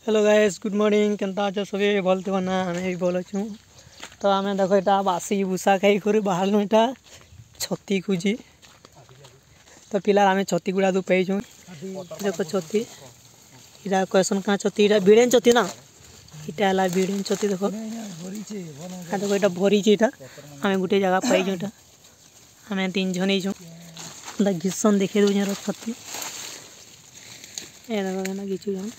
Hello guys, good morning. केनता अଛ सभी भल थे ना? आम भी भल अच्छु। तो आम देख यहाँ बासी भूसा खाई कर बाहर यहाँ छती खोजी। तो पिला आम छती गुड़ा दू पाइछू। देख छती इटा कहसन क्या छती इटा भिड़ेन छती ना, इटा है भिड़ेन छती। देख देख यहाँ भरी यहाँ आम गोटे जगह पाइछू। यहाँ आम 3 जन ही घिसन देखे दूर छती ए देख घिचु जन।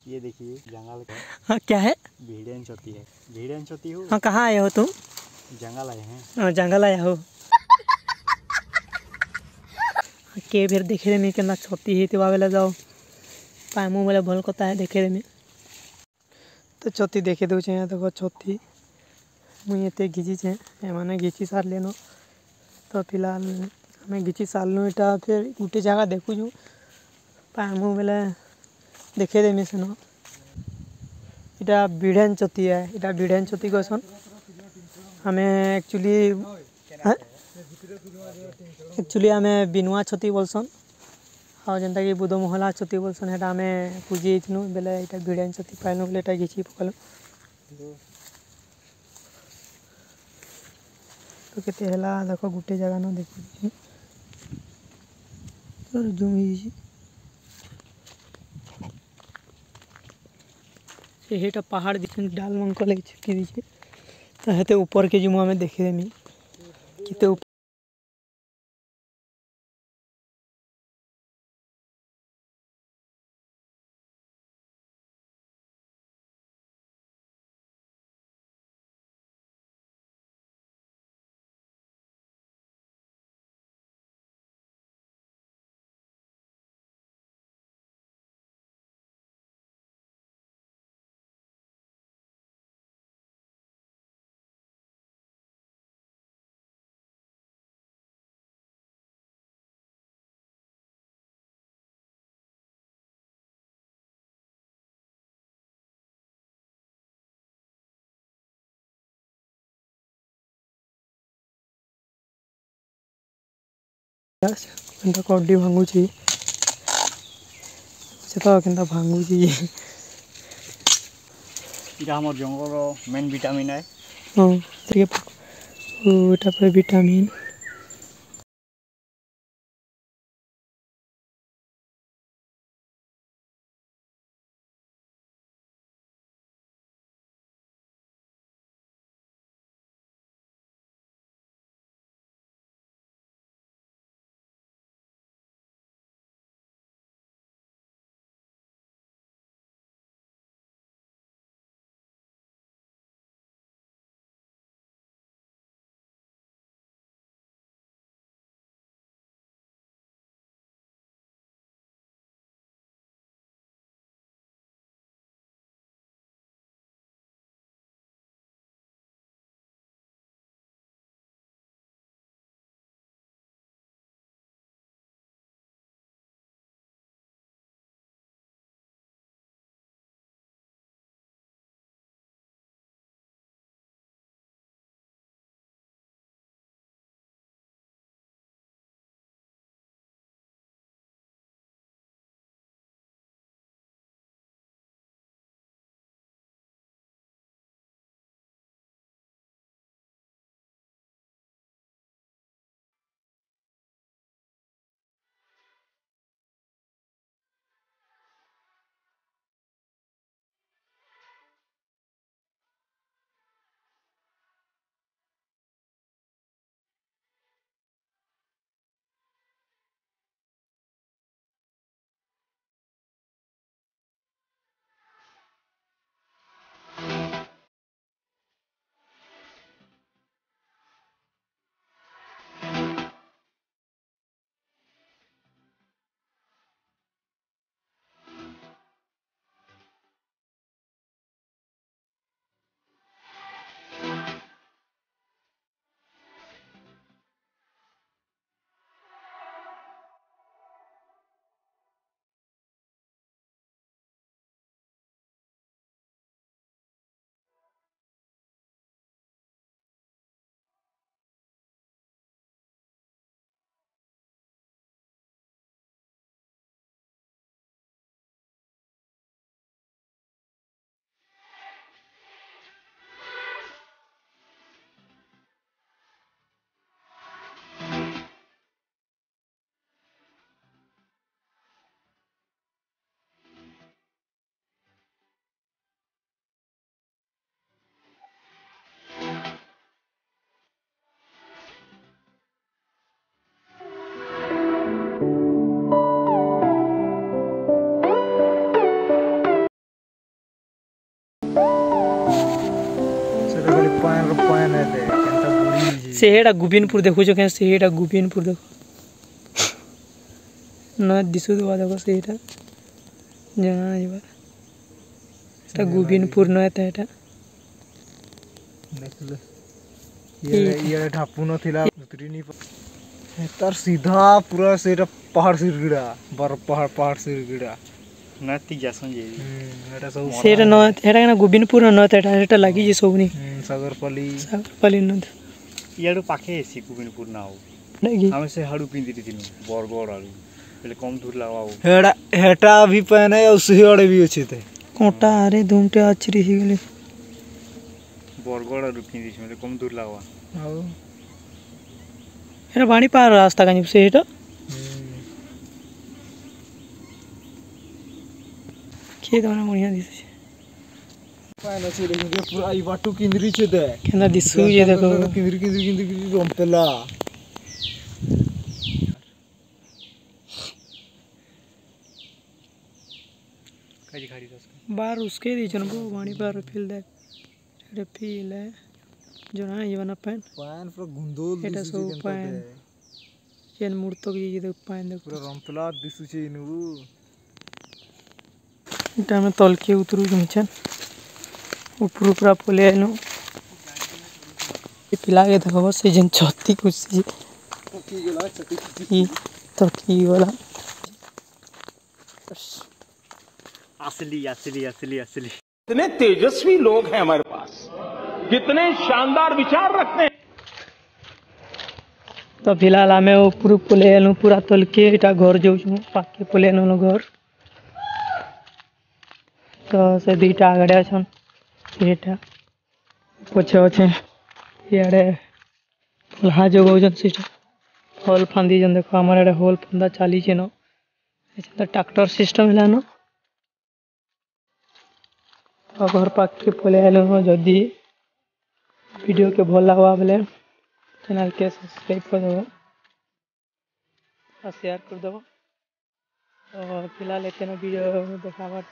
ये देखिए जंगल का। हाँ क्या है? भेड़िया चौथी है। भेड़िया चौथी हो। हाँ कहाँ आए हो तुम? जंगल आए हैं। हाँ जंगल आया हो के फिर देखे में के छती ही बेले जाओ पामु बोले भल कथा है देखे में। तो छती देखे दूचे यहाँ देखो छती मुझे एते घिचीचे एमाने घिची सारे न। तो फिलहाल हमें घिची सारू यहाँ फिर गोटे जगह देखुचु पामु बोले देखे देमी से न। इटा भिड़ेन छती है, इटा भिड़ेन छती कहसन। हमें एक्चुअली हमें बिनुआ छती बोलसन और जेनता कि बुध महला छती बोलसन। है आम पूजी बेले यहाँ भिड़ेन छती पाइलु बोले यहाँ घिची पकड़ू। तो केते हला देख गोटे जगह न देखु जूम ये पहाड़ दिखे डाल मंक लगे छिपकी दीजिए। तो हेते ऊपर के जो हमें देखे देमी किते कड्डी भांगुची से तो केनता भांगुची। इटा हमर जंगल मेन विटामिन है। हाँ ये विटामिन से हेटा गोविंदपुर देखो जो से हेटा गोविंदपुर देखो न दिशु दवा देखो से हेटा जहाँ जब এটা গোবিন্দপুর নয় তো এটা देखले ये ढापू न थिला उतरी नहीं तार सीधा पूरा सेटा पहाड़ सिरगिड़ा बर पहाड़ सिरगिड़ा नाती जासन जे एटा सब সেটা নয় এটা কেন গোবিন্দপুর নয় তো এটা এটা লাগি যে সবনি सागरपाली নদ ইয়াড়ু পাখে এসি গোবিন্দপুর নাও লাগি আমি সে হাড়ু পিন্দি দিনু বরগড় আলু એટલે কম দূর লাগাও हेड़ा हेटा भी पहने उसी वाले भी अच्छे थे কোটা আরে দুমটে আছরি হয়ে গেলে বরগড় আলু পিন্দি দিছি কম দূর লাগাও এটা বাড়ি পার রাস্তা কানি সে এটা খেয়ে তোমার মরিয়া দিছে पहने से लेकिन पूरा ई बाटू किंदरी छे दे কেন দিছু যে দেখো किंदरी रोमपेला কাজি খাড়ি দস बाहर उसके दी जन वो वाणी पर फील दे रे फील है जो ना ये बना पैन पूरा गुंदोल এটা সব पैन চেন মুড়তো কি যে দেখ पैन দেখ पूरा रोमपेला दिसु छे इनु এটা আমি তলকে উতরু জমছেন উপর পুরা পলে আইনো পিলাগে দেখো সে যেন ছত্তি কুছি की गेला छती ই তো কি গলা असली असली असली असली कितने तेजस्वी लोग हैं हमारे पास, कितने शानदार विचार रखते हैं। तो फिलहाल आमे ऊपर पले आनु पूरा तलके एटा घर जाऊँ पाके पले आनु घर तो से दुईटा आगड़े अछन सेटा पछे अच्छे इे लहा जगौन सीटा हल फांदी जन देखो आम इे हल फांदा चली न तो ट्रैक्टर सिस्टम है घर पाक के पले आलू जदि वीडियो के भल लगा बोले चैनल के सब्सक्राइब कर देव और शेयर कर देव। तो फिलहाल इतने वीडियो देखाबार